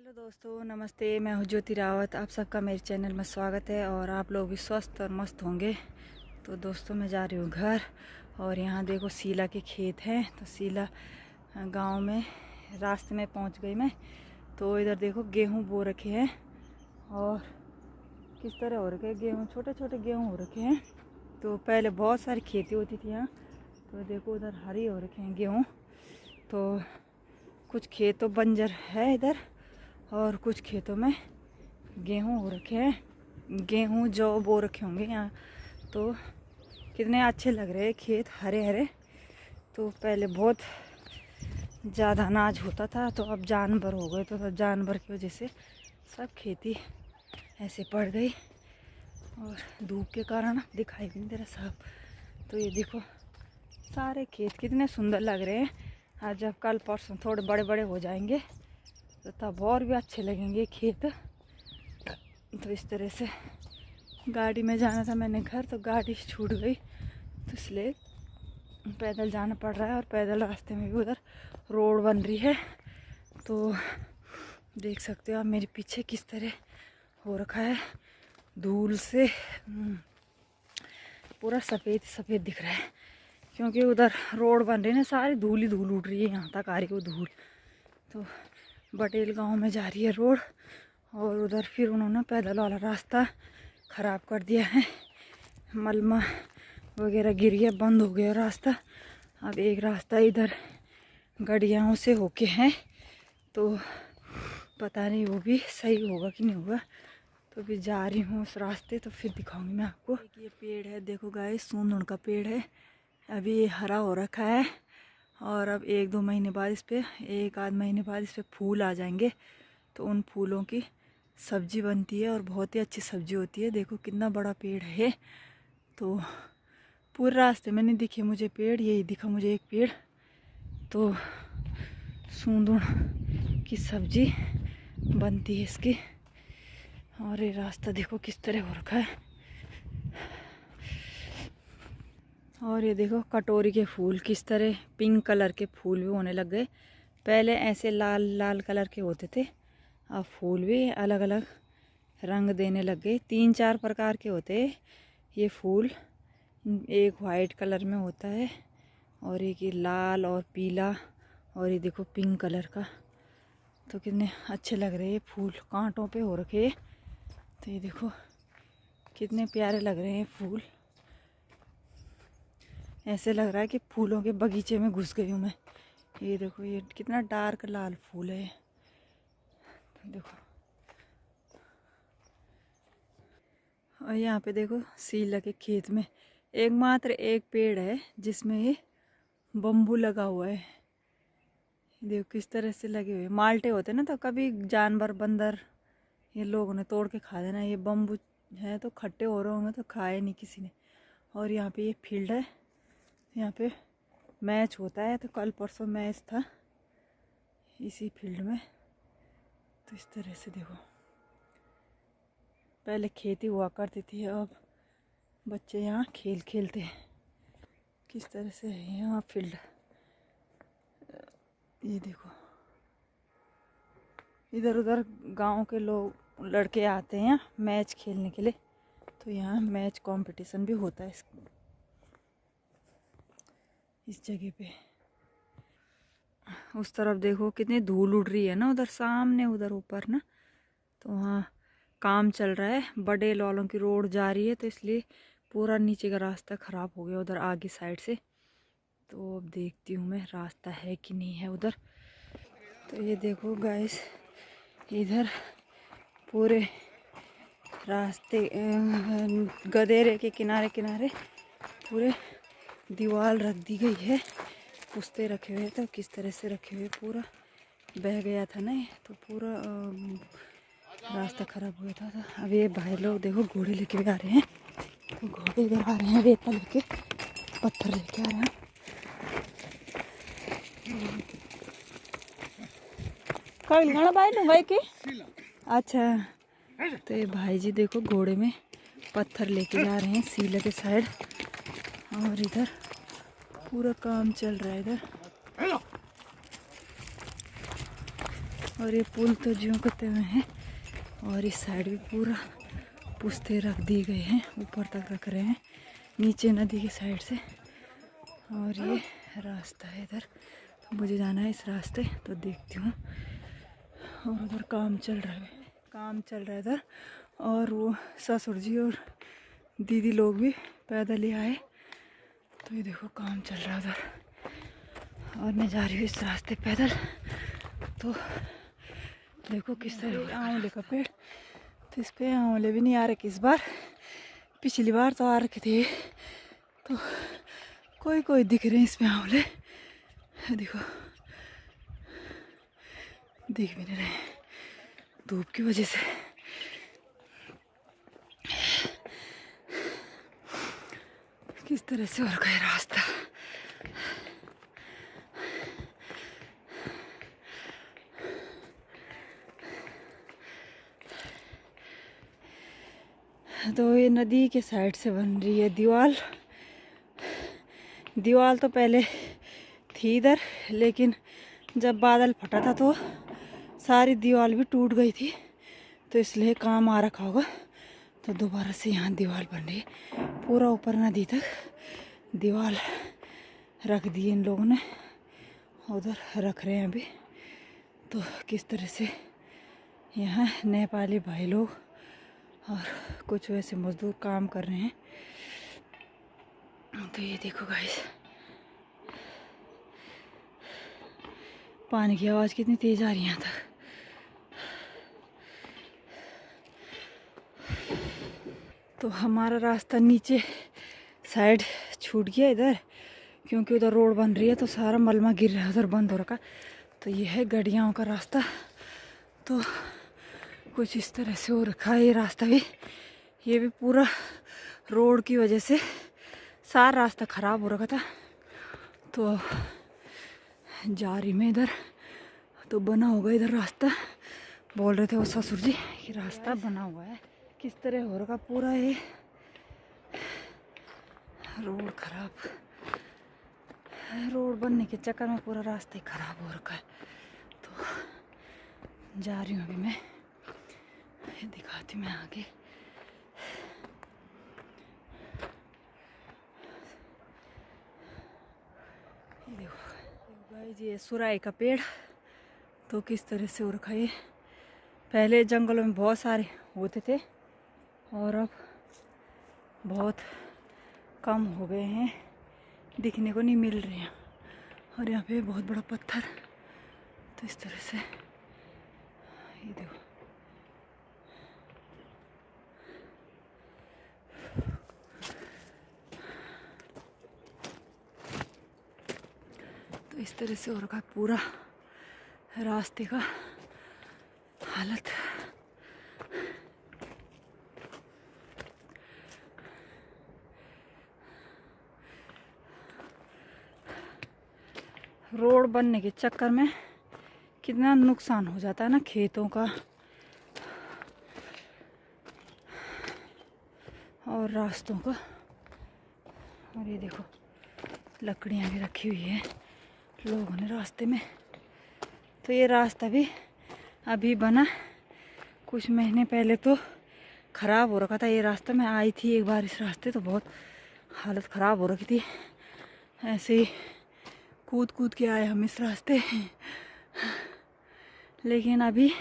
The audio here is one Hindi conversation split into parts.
हेलो दोस्तों, नमस्ते। मैं हूँ ज्योति रावत। आप सबका मेरे चैनल में स्वागत है और आप लोग भी स्वस्थ और मस्त होंगे। तो दोस्तों, मैं जा रही हूँ घर और यहाँ देखो शीला के खेत हैं। तो शीला गांव में रास्ते में पहुँच गई मैं। तो इधर देखो गेहूँ बो रखे हैं और किस तरह हो रखे हैं गेहूँ, छोटे छोटे गेहूँ हो रखे हैं। तो पहले बहुत सारी खेती होती थी यहाँ। तो देखो उधर हरी हो रखे हैं गेहूँ। तो कुछ खेत तो बंजर है इधर और कुछ खेतों में गेहूँ हो रखे हैं। गेहूँ जो बो रखे होंगे यहाँ। तो कितने अच्छे लग रहे हैं खेत, हरे हरे। तो पहले बहुत ज़्यादा अनाज होता था, तो अब जानवर हो गए। तो जानवर की वजह से सब खेती ऐसे पड़ गई और धूप के कारण दिखाई भी नहीं दे रहा साफ। तो ये देखो सारे खेत कितने सुंदर लग रहे हैं। आज जब कल परसों थोड़े बड़े बड़े हो जाएंगे तो तब और भी अच्छे लगेंगे खेत। तो इस तरह से गाड़ी में जाना था मैंने घर, तो गाड़ी छूट गई, तो इसलिए पैदल जाना पड़ रहा है। और पैदल रास्ते में भी उधर रोड बन रही है। तो देख सकते हो आप मेरे पीछे किस तरह हो रखा है धूल से। पूरा सफ़ेद सफ़ेद दिख रहा है क्योंकि उधर रोड बन रही है ना, सारी धूल ही धूल उड़ रही है यहाँ तक आ रही है वो धूल। तो बटेल गांव में जा रही है रोड और उधर फिर उन्होंने पैदल वाला रास्ता ख़राब कर दिया है। मलमा वगैरह गिर गया, बंद हो गया रास्ता। अब एक रास्ता इधर गड़ियाओं से होके है, तो पता नहीं वो भी सही होगा कि नहीं होगा। तो अभी जा रही हूँ उस रास्ते, तो फिर दिखाऊंगी मैं आपको। ये पेड़ है, देखो गाइस, सूंदुन का पेड़ है। अभी ये हरा हो रखा है और अब एक दो महीने बाद इस पर, एक आध महीने बाद इस पर फूल आ जाएंगे। तो उन फूलों की सब्जी बनती है और बहुत ही अच्छी सब्जी होती है। देखो कितना बड़ा पेड़ है। तो पूरे रास्ते में नहीं दिखे मुझे पेड़, यही दिखा मुझे एक पेड़। तो सूंदुन की सब्जी बनती है इसकी। और ये रास्ता देखो किस तरह हो रखा है। और ये देखो कटोरी के फूल किस तरह पिंक कलर के फूल भी होने लग गए। पहले ऐसे लाल लाल कलर के होते थे, अब फूल भी अलग अलग रंग देने लग गए। 3-4 प्रकार के होते हैं ये फूल। एक वाइट कलर में होता है और एक ये लाल और पीला और ये देखो पिंक कलर का। तो कितने अच्छे लग रहे हैं फूल, कांटों पे हो रखे हैं। तो ये देखो कितने प्यारे लग रहे हैं फूल। ऐसे लग रहा है कि फूलों के बगीचे में घुस गई हूँ मैं। ये देखो ये कितना डार्क लाल फूल है। तो देखो, और यहाँ पे देखो शीला के खेत में एकमात्र एक पेड़ है जिसमें ये बम्बू लगा हुआ है। देखो किस तरह से लगे हुए। माल्टे होते ना, तो कभी जानवर बंदर ये लोगों ने तोड़ के खा देना। ये बम्बू है तो खट्टे हो रहे होंगे तो खाए नहीं किसी ने। और यहाँ पे ये फील्ड है, यहाँ पे मैच होता है। तो कल परसों मैच था इसी फील्ड में। तो इस तरह से देखो पहले खेती हुआ करती थी, अब बच्चे यहाँ खेल खेलते हैं। किस तरह से है यहाँ फील्ड। ये देखो इधर उधर गांव के लोग लड़के आते हैं मैच खेलने के लिए। तो यहाँ मैच कंपटीशन भी होता है इस जगह पे। उस तरफ देखो कितनी धूल उड़ रही है ना उधर सामने, उधर ऊपर ना। तो वहाँ काम चल रहा है, बड़े वालों की रोड जा रही है, तो इसलिए पूरा नीचे का रास्ता ख़राब हो गया उधर आगे साइड से। तो अब देखती हूँ मैं रास्ता है कि नहीं है उधर। तो ये देखो गाइस, इधर पूरे रास्ते गदेरे के किनारे किनारे पूरे दीवार रख दी गई है। पुस्ते रखे हुए, तो किस तरह से रखे हुए, पूरा बह गया था ना, तो पूरा रास्ता खराब हो गया था। अब ये भाई लोग देखो घोड़े लेके भी आ रहे हैं। तो घोड़े इधर आ रहे हैं, रेता लेके, पत्थर लेके आ रहे हैं। कल गाना भाई ना भाई के अच्छा। तो ये भाई जी देखो घोड़े में पत्थर लेके जा रहे हैं शीला के साइड। और इधर पूरा काम चल रहा है इधर। और ये पुल तो ज्यों करते हुए हैं और इस साइड भी पूरा पुस्ते रख दिए गए हैं, ऊपर तक रख रहे हैं नीचे नदी के साइड से। और ये रास्ता है इधर, तो मुझे जाना है इस रास्ते, तो देखती हूँ। और उधर काम चल रहा है इधर। और वो ससुर जी और दीदी लोग भी पैदल ही आए, तो ये देखो काम चल रहा है उधर। और मैं जा रही हूँ इस रास्ते पैदल। तो देखो किस तरह आंवले का पेड़, तो इस पे आंवले भी नहीं आ रखे इस बार। पिछली बार तो आ रखे थे, तो कोई कोई दिख रहे हैं इसमें आंवले। देखो दिख भी नहीं रहे धूप की वजह से। किस तरह से और गया रास्ता। तो ये नदी के साइड से बन रही है दीवार तो पहले थी इधर, लेकिन जब बादल फटा था तो सारी दीवार भी टूट गई थी, तो इसलिए काम आ रखा होगा। तो दोबारा से यहाँ दीवार बन रही है, पूरा ऊपर नदी तक दीवार रख दी इन लोगों ने, उधर रख रहे हैं अभी। तो किस तरह से यहाँ नेपाली भाई लोग और कुछ वैसे मजदूर काम कर रहे हैं। तो ये देखो गाइस, पानी की आवाज़ कितनी तेज आ रही है यहाँ तक। तो हमारा रास्ता नीचे साइड छूट गया इधर, क्योंकि उधर रोड बन रही है, तो सारा मलमा गिर रहा है, उधर बंद हो रखा। तो ये है गड़ियाओं का रास्ता। तो कुछ इस तरह से हो रखा है ये रास्ता भी। ये भी पूरा रोड की वजह से सारा रास्ता ख़राब हो रखा था। तो जा रही मैं इधर, तो बना होगा इधर रास्ता। बोल रहे थे वो ससुर जी कि रास्ता बना हुआ है। किस तरह हो रखा पूरा ये रोड खराब, रोड बनने के चक्कर में पूरा रास्ता ही खराब हो रखा है। तो जा रही हूँ अभी मैं, दिखाती हूँ मैं आगे। देखो गाइस, ये सुराई का पेड़ तो किस तरह से हो रखा है। पहले जंगलों में बहुत सारे होते थे और अब बहुत कम हो गए हैं, दिखने को नहीं मिल रहे हैं। और यहाँ पे बहुत बड़ा पत्थर, तो इस तरह से ये देखो। तो इस तरह से हो रखा है पूरा रास्ते का हालत। रोड बनने के चक्कर में कितना नुकसान हो जाता है ना खेतों का और रास्तों का। और ये देखो लकड़ियाँ भी रखी हुई है लोगों ने रास्ते में। तो ये रास्ता भी अभी बना, कुछ महीने पहले तो ख़राब हो रखा था ये रास्ता। मैं आई थी एक बार इस रास्ते, तो बहुत हालत ख़राब हो रखी थी। ऐसे ही कूद कूद के आए हम इस रास्ते, लेकिन अभी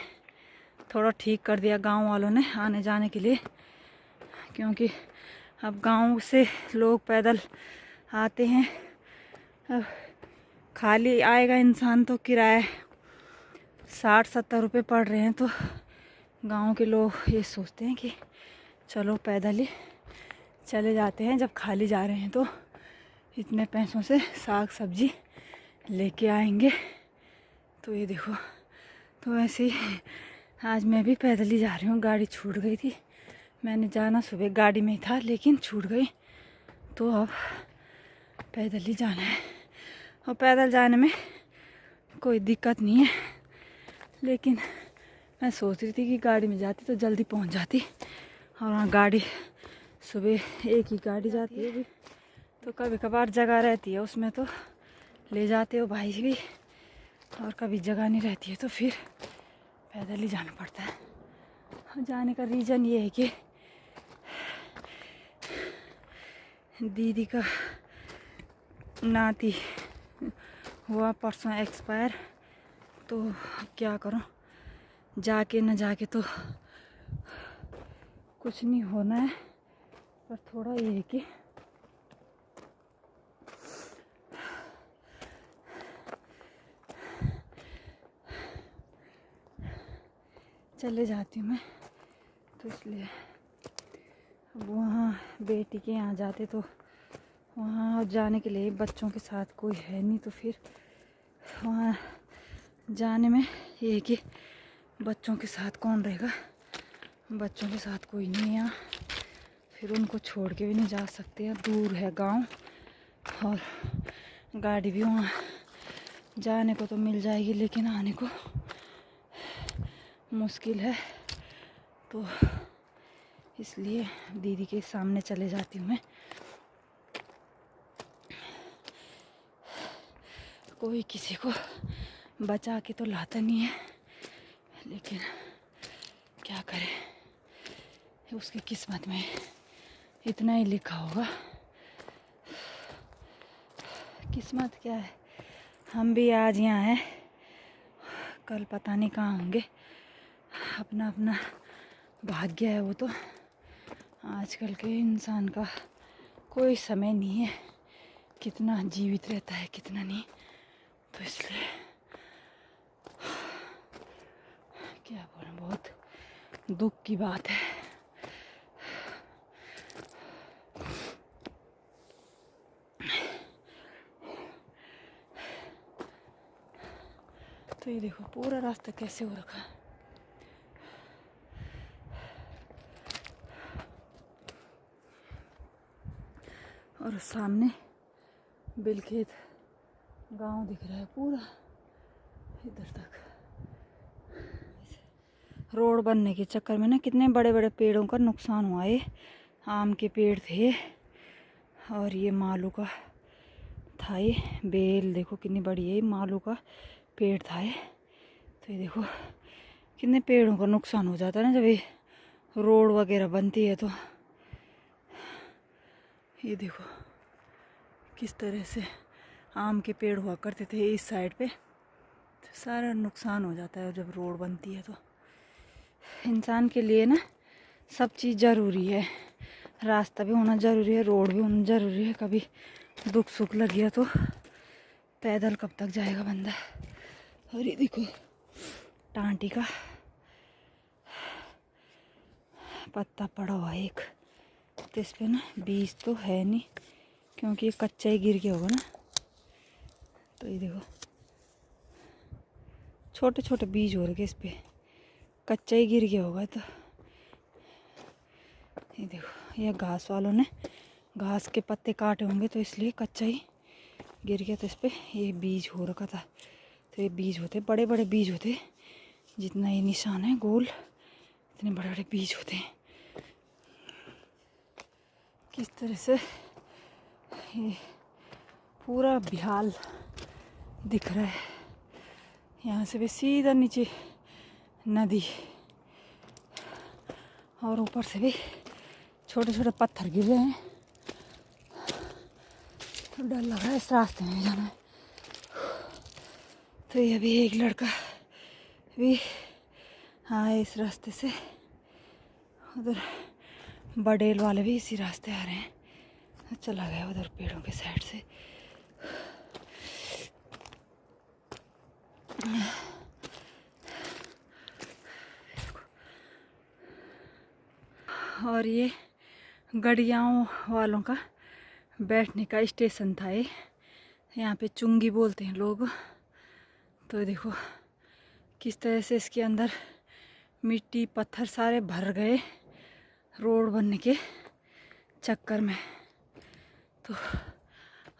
थोड़ा ठीक कर दिया गांव वालों ने आने जाने के लिए, क्योंकि अब गांव से लोग पैदल आते हैं। अब खाली आएगा इंसान तो किराया 60-70 रुपये पड़ रहे हैं। तो गांव के लोग ये सोचते हैं कि चलो पैदल ही चले जाते हैं, जब खाली जा रहे हैं तो इतने पैसों से साग सब्जी लेके आएंगे। तो ये देखो, तो ऐसे ही आज मैं भी पैदल ही जा रही हूँ। गाड़ी छूट गई थी, मैंने जाना सुबह गाड़ी में ही था, लेकिन छूट गई, तो अब पैदल ही जाना है। और पैदल जाने में कोई दिक्कत नहीं है, लेकिन मैं सोच रही थी कि गाड़ी में जाती तो जल्दी पहुंच जाती। और वहाँ गाड़ी सुबह एक ही गाड़ी जाती है भी, तो कभी कभार जगह रहती है उसमें तो ले जाते हो भाई भी, और कभी जगह नहीं रहती है तो फिर पैदल ही जाना पड़ता है। जाने का रीज़न ये है कि दीदी का नाती हुआ परसों एक्सपायर, तो क्या करूं, जाके न जाके तो कुछ नहीं होना है। पर थोड़ा ये है कि चले जाती हूँ मैं, तो इसलिए अब वहाँ बेटी के यहाँ जाते तो वहाँ जाने के लिए बच्चों के साथ कोई है नहीं, तो फिर वहाँ जाने में ये है कि बच्चों के साथ कौन रहेगा, बच्चों के साथ कोई नहीं है यहाँ, फिर उनको छोड़ के भी नहीं जा सकते हैं, दूर है गांव, और गाड़ी भी वहाँ जाने को तो मिल जाएगी लेकिन आने को मुश्किल है। तो इसलिए दीदी के सामने चले जाती हूँ मैं। कोई किसी को बचा के तो लाता नहीं है, लेकिन क्या करे, उसकी किस्मत में इतना ही लिखा होगा। किस्मत क्या है, हम भी आज यहाँ हैं, कल पता नहीं कहाँ होंगे। अपना अपना भाग्य है वो तो। आजकल के इंसान का कोई समय नहीं है, कितना जीवित रहता है कितना नहीं, तो इसलिए क्या बोलूं, बहुत दुख की बात है। तो ये देखो पूरा रास्ता कैसे हो रखा है। और सामने बिलखेत गांव दिख रहा है पूरा इधर तक। रोड बनने के चक्कर में ना कितने बड़े बड़े पेड़ों का नुकसान हुआ है। आम के पेड़ थे और ये मालू का था, ये बेल देखो कितनी बड़ी है, मालू का पेड़ था ये। तो ये देखो कितने पेड़ों का नुकसान हो जाता है ना जब ये रोड वगैरह बनती है। तो ये देखो किस तरह से आम के पेड़ हुआ करते थे इस साइड पे, तो सारा नुकसान हो जाता है जब रोड बनती है। तो इंसान के लिए ना सब चीज़ ज़रूरी है, रास्ता भी होना ज़रूरी है, रोड भी होना ज़रूरी है। कभी दुख सुख लग गया तो पैदल कब तक जाएगा बंदा। और ये देखो टांटी का पत्ता पड़ा हुआ है एक, तो इस पे ना बीज तो है नहीं क्योंकि ये कच्चा ही गिर गया होगा ना। तो ये देखो छोटे छोटे बीज हो रखे इस पे, कच्चा ही गिर गया होगा। तो ये देखो ये घास वालों ने घास के पत्ते काटे होंगे तो इसलिए कच्चा ही गिर गया। तो इस पे ये बीज हो रखा था। तो ये बीज होते बड़े बड़े बीज होते, जितना ये निशान है गोल इतने बड़े बड़े बीज होते हैं। किस तरह से ये पूरा बिहाल दिख रहा है। यहाँ से भी सीधा नीचे नदी और ऊपर से भी छोटे छोटे पत्थर गिर रहे हैं। तो डर लग रहा है इस रास्ते में जाना है। तो ये अभी एक लड़का भी आए इस रास्ते से, उधर बडेल वाले भी इसी रास्ते आ रहे हैं, चला गया उधर पेड़ों के साइड से। और ये गड़ियाओं वालों का बैठने का स्टेशन था ये, यहाँ पे चुंगी बोलते हैं लोग। तो देखो किस तरह से इसके अंदर मिट्टी पत्थर सारे भर गए रोड बनने के चक्कर में। तो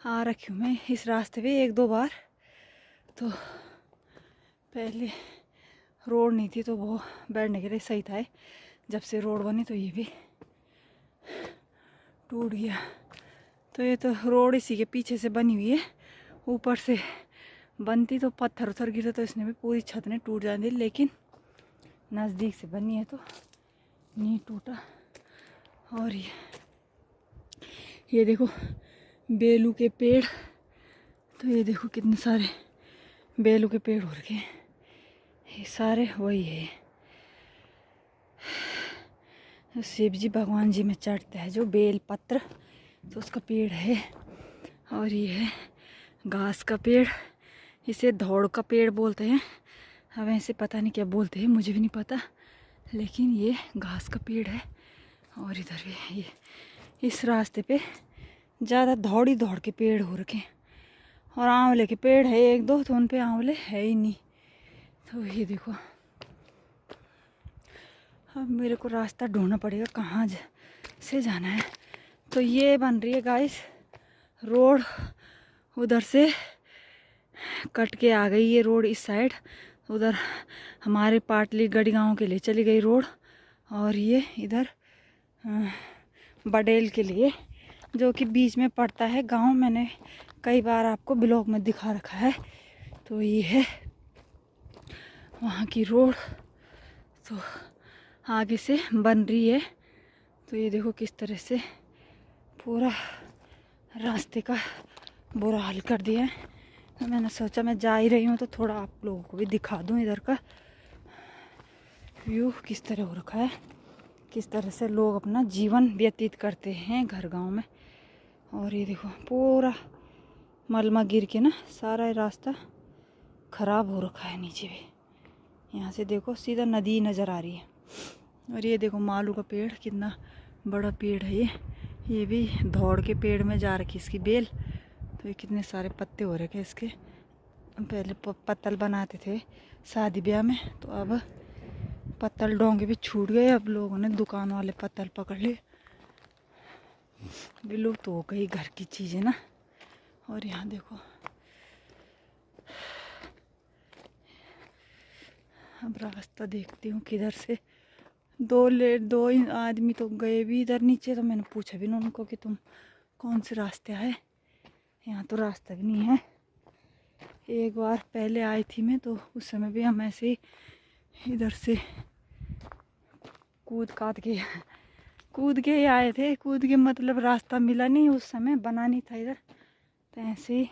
आ रखी हूँ मैं इस रास्ते पे एक दो बार। तो पहले रोड नहीं थी तो वो बैठने के लिए सही था, जब से रोड बनी तो ये भी टूट गया। तो ये तो रोड इसी के पीछे से बनी हुई है, ऊपर से बनती तो पत्थर उत्थर गिरे तो इसने भी पूरी छत ने टूट जाती, लेकिन नज़दीक से बनी है तो नहीं टूटा। और ये देखो बेलू के पेड़, तो ये देखो कितने सारे बेलू के पेड़ हो रखे हैं। ये सारे वही है शिव जी भगवान जी में चढ़ते हैं जो बेल पत्र, तो उसका पेड़ है। और ये है घास का पेड़, इसे धौड़ का पेड़ बोलते हैं। अब ऐसे पता नहीं क्या बोलते हैं, मुझे भी नहीं पता, लेकिन ये घास का पेड़ है। और इधर भी ये इस रास्ते पे ज़्यादा दौड़ के पेड़ हो रखे हैं। और आंवले के पेड़ है 1-2, तो उन पे आंवले है ही नहीं। तो ये देखो अब मेरे को रास्ता ढूंढना पड़ेगा कहाँ से जाना है। तो ये बन रही है गाइस रोड, उधर से कट के आ गई ये रोड इस साइड, उधर हमारे पाटली गढ़ी गाँव के लिए चली गई रोड। और ये इधर बडेल के लिए जो कि बीच में पड़ता है गांव, मैंने कई बार आपको ब्लॉग में दिखा रखा है। तो ये है वहाँ की रोड, तो आगे से बन रही है। तो ये देखो किस तरह से पूरा रास्ते का बुरा हाल कर दिया है। तो मैंने सोचा मैं जा ही रही हूँ तो थोड़ा आप लोगों को भी दिखा दूँ इधर का व्यू किस तरह हो रखा है, किस तरह से लोग अपना जीवन व्यतीत करते हैं घर गांव में। और ये देखो पूरा मलमा गिर के ना सारा रास्ता ख़राब हो रखा है। नीचे भी यहाँ से देखो सीधा नदी नज़र आ रही है। और ये देखो मालू का पेड़, कितना बड़ा पेड़ है ये भी धौड़ के पेड़ में जा रखी इसकी बेल। तो ये कितने सारे पत्ते हो रखे इसके। पहले पत्तल बनाते थे शादी ब्याह में, तो अब पत्तल डोंगे भी छूट गए। अब लोगों ने दुकान वाले पत्तल पकड़ लिए, विलुप्त हो गई घर की चीज़ें ना। और यहाँ देखो अब रास्ता देखती हूँ किधर से। दो आदमी तो गए भी इधर नीचे, तो मैंने पूछा भी ना उनको कि तुम कौन से रास्ते आए, यहाँ तो रास्ता भी नहीं है। एक बार पहले आई थी मैं, तो उस समय भी हम ऐसे ही इधर से कूद के ही आए थे। कूद के मतलब रास्ता मिला नहीं उस समय, बना नहीं था इधर, तो ऐसे ही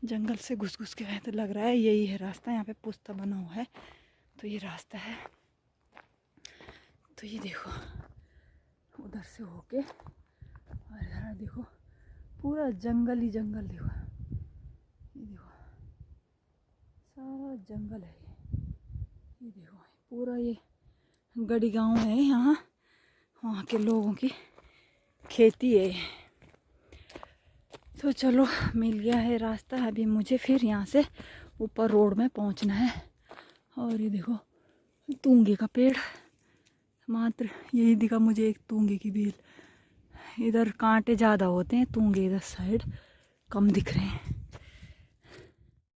जंगल से घुस के आए। तो लग रहा है यही है रास्ता, यहाँ पे पुस्ता बना हुआ है, तो ये रास्ता है। तो ये देखो उधर से होके, और इधर देखो पूरा जंगल ही जंगल। देखो ये देखो सारा जंगल है ये देखो पूरा। ये गढ़ी गांव है, यहाँ वहाँ के लोगों की खेती है। तो चलो मिल गया है रास्ता। अभी मुझे फिर यहाँ से ऊपर रोड में पहुँचना है। और ये देखो तूंगे का पेड़, मात्र यही दिखा मुझे एक तूंगे की बेल। इधर कांटे ज़्यादा होते हैं, तूंगे इधर साइड कम दिख रहे हैं।